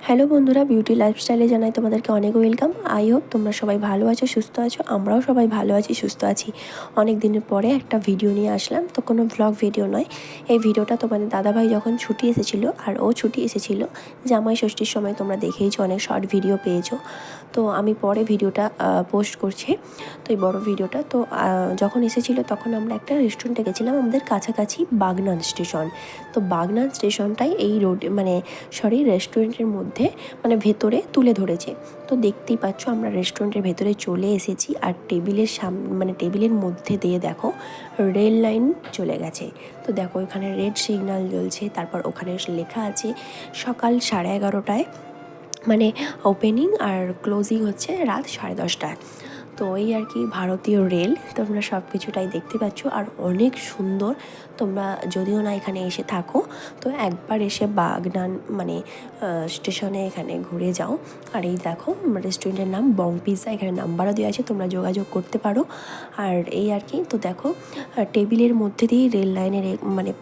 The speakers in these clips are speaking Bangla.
হ্যালো বন্ধুরা, বিউটি লাইফস্টাইলে জানাই তোমাদেরকে অনেক ওয়েলকাম। আই হোপ তোমরা সবাই ভালো আছো, সুস্থ আছো। আমরাও সবাই ভালো আছি, সুস্থ আছি। অনেক দিনের পরে একটা ভিডিও নিয়ে আসলাম, তো কোনো ভ্লগ ভিডিও নয়। এই ভিডিওটা তোমাদের দাদাভাই যখন ছুটি এসেছিলো, আর ও ছুটি এসেছিলো জামাই ষষ্ঠীর সময়, তোমরা দেখেইছো, অনেক শর্ট ভিডিও পেয়েছো। তো আমি পরে ভিডিওটা পোস্ট করছি, তো এই বড়ো ভিডিওটা। তো যখন এসেছিলো তখন আমরা একটা রেস্টুরেন্টে গেছিলাম, আমাদের কাছাকাছি বাগনান স্টেশন। তো বাগনান স্টেশনটাই এই রোডে রেস্টুরেন্টের মধ্যে ভেতরে তুলে ধরেছে। তো দেখতেই পাচ্ছ আমরা রেস্টুরেন্টের ভেতরে চলে এসেছি, আর টেবিলের মধ্যে দিয়ে দেখো রেল লাইন চলে গেছে। তো দেখো এখানে রেড সিগন্যাল জ্বলছে, তারপর ওখানে লেখা আছে সকাল 11:30টায় ওপেনিং, আর ক্লোজিং হচ্ছে রাত 10:30টায়। তো এই আর কি ভারতীয় রেল, তোমরা সব কিছুটাই দেখতে পাচ্ছ, আর অনেক সুন্দর। তোমরা যদিও না এখানে এসে থাকো, তো একবার এসে বাগনান স্টেশনে এখানে ঘুরে যাও। আর এই দেখো রেস্টুরেন্টের নাম বং পিৎজা, এখানে নাম্বারও দেওয়া আছে, তোমরা যোগাযোগ করতে পারো। আর এই আর কি, তো দেখো টেবিলের মধ্যে দিয়েই রেল লাইনের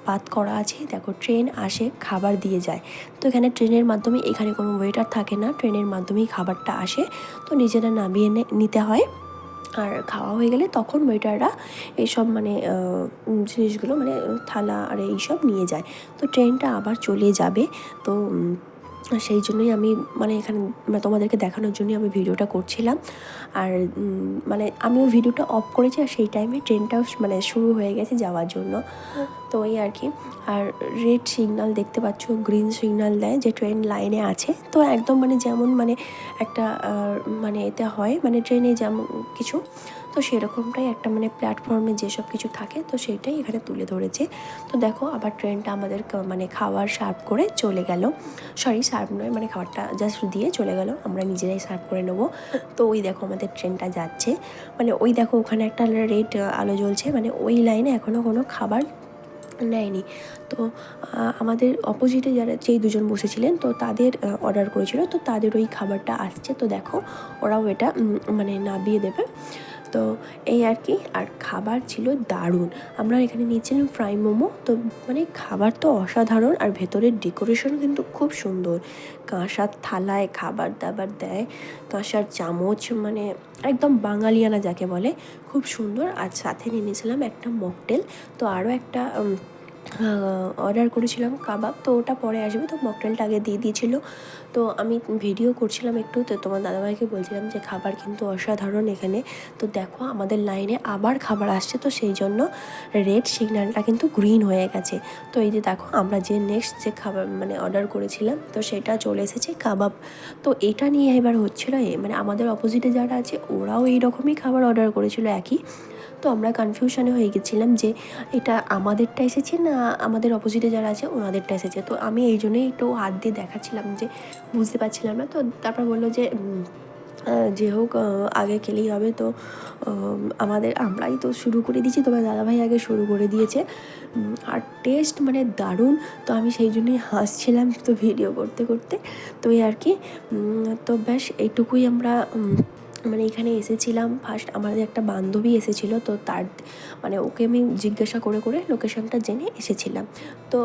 পাত করা আছে। দেখো ট্রেন আসে, খাবার দিয়ে যায়। তো এখানে ট্রেনের মাধ্যমে, এখানে কোনো ওয়েটার থাকে না, ট্রেনের মাধ্যমেই খাবারটা আসে। তো নিজেরা নামিয়ে নিতে হয়, আর খাওয়া হয়ে গেলে তখন ওয়েটাররা এইসব জিনিসগুলো থালা আর এইসব নিয়ে যায়। তো ট্রেনটা আবার চলে যাবে। তো সেই জন্যই আমি এখানে তোমাদেরকে দেখানোর জন্যই আমি ভিডিওটা করছিলাম। আর আমিও ভিডিওটা অফ করেছি, আর সেই টাইমে ট্রেনটাও শুরু হয়ে গেছে যাওয়ার জন্য। তো এই আর কি। আর রেড সিগন্যাল দেখতে পাচ্ছ, গ্রিন সিগন্যাল দেয় যে ট্রেন লাইনে আছে। তো একদম যেমন একটা এতে হয় ট্রেনে যেমন কিছু, তো সেরকমটাই একটা প্ল্যাটফর্মে যেসব কিছু থাকে, তো সেইটাই এখানে তুলে ধরেছে। তো দেখো আবার ট্রেনটা আমাদের খাবার সার্ভ করে চলে গেল। সার্ভ নয়, খাবারটা জাস্ট দিয়ে চলে গেল, আমরা নিজেরাই সার্ভ করে নেবো। তো ওই দেখো আমাদের ট্রেনটা যাচ্ছে, ওই দেখো ওখানে একটা রেড আলো জ্বলছে, ওই লাইনে এখনও কোনো খাবার নেয়নি। তো আমাদের অপোজিটে যেই দুজন বসেছিলেন, তো তাদের অর্ডার করেছিল, তো তাদের ওই খাবারটা আসছে। তো দেখো ওরাও এটা নামিয়ে দেবে। তো এই আর কি। আর খাবার ছিল দারুণ। আমরা এখানে নিয়েছিলাম ফ্রাই মোমো। তো খাবার তো অসাধারণ, আর ভেতরের ডেকোরেশন কিন্তু খুব সুন্দর। কাঁসার থালায় খাবার দাবার দেয়, কাঁসার চামচ, একদম বাঙালিয়ানা যাকে বলে, খুব সুন্দর। আর সাথে নিয়েছিলাম একটা মকটেল। তো আরও একটা অর্ডার করেছিলাম কাবাব, তো ওটা পরে আসবে, তো মকটেলটা আগে দিয়ে দিয়েছিলো। তো আমি ভিডিও করছিলাম একটু, তো তোমার দাদাভাইকে বলছিলাম যে খাবার কিন্তু অসাধারণ এখানে। তো দেখো আমাদের লাইনে আবার খাবার আসছে, তো সেই জন্য রেড সিগন্যালটা কিন্তু গ্রিন হয়ে গেছে। তো এই যে দেখো আমরা যে নেক্সট যে খাবার অর্ডার করেছিলাম, তো সেটা চলে এসেছে কাবাব। তো এটা নিয়ে এবার হচ্ছিলো আমাদের অপোজিটে যারা আছে ওরাও এইরকমই খাবার অর্ডার করেছিল একই। তো আমরা কনফিউশনে হয়ে গেছিলাম যে এটা আমাদেরটা এসেছে না আমাদের অপোজিটে যারা আছে ওনাদেরটা এসেছে। তো আমি এই জন্যই একটু হাত দিয়ে দেখাচ্ছিলাম যে বুঝতে পারছিলাম না। তো তারপর বললো যে হোক, আগে খেলেই হবে। তো আমরাই তো শুরু করে দিয়েছি, তোমার দাদাভাই আগে শুরু করে দিয়েছে। আর টেস্ট দারুণ। তো আমি সেই জন্যই হাসছিলাম তো ভিডিও করতে করতে। তো এই আর কি। তো ব্যাস এইটুকুই। আমরা এখানে এসেছিলাম ফার্স্ট, আমাদের একটা বান্ধবী এসেছিলো, তো তার ওকে আমি জিজ্ঞাসা করে করে লোকেশনটা জেনে এসেছিলাম। তো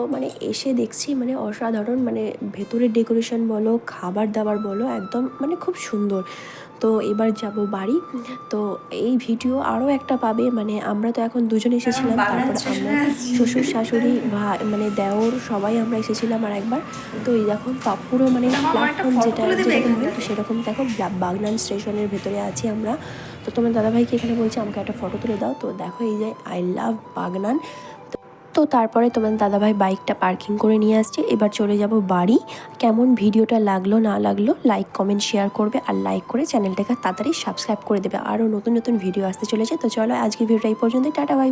এসে দেখছি অসাধারণ, ভেতরের ডেকোরেশন বলো, খাবার দাবার বলো, একদম খুব সুন্দর। তো এবার যাব বাড়ি। তো এই ভিডিও আরও একটা পাবে, আমরা তো এখন দুজন এসেছিলাম, তারপরে আমরা শ্বশুর শাশুড়ি দেওর সবাই আমরা এসেছিলাম আর একবার। তো এই দেখো পুরো প্ল্যাটফর্ম যেরকম হয়, তো সেরকম দেখো বাগনান স্টেশনের ভেতরে আছি আমরা। তো তোমার দাদাভাইকে এখানে বলছি আমাকে একটা ফটো তুলে দাও। তো দেখো এই যে আই লাভ বাগনান। তো তারপরে তোমার দাদাভাই বাইকটা পার্কিং করে নিয়ে আসছে, এবার চলে যাব বাড়ি। কেমন ভিডিওটা লাগলো না লাগলো লাইক কমেন্ট শেয়ার করবে, আর লাইক করে চ্যানেলটাকে তাড়াতাড়ি সাবস্ক্রাইব করে দেবে। আরও নতুন নতুন ভিডিও আসতে চলেছে। তো চলো আজকে ভিডিওটা এই পর্যন্তই, টাটা বাই বাই।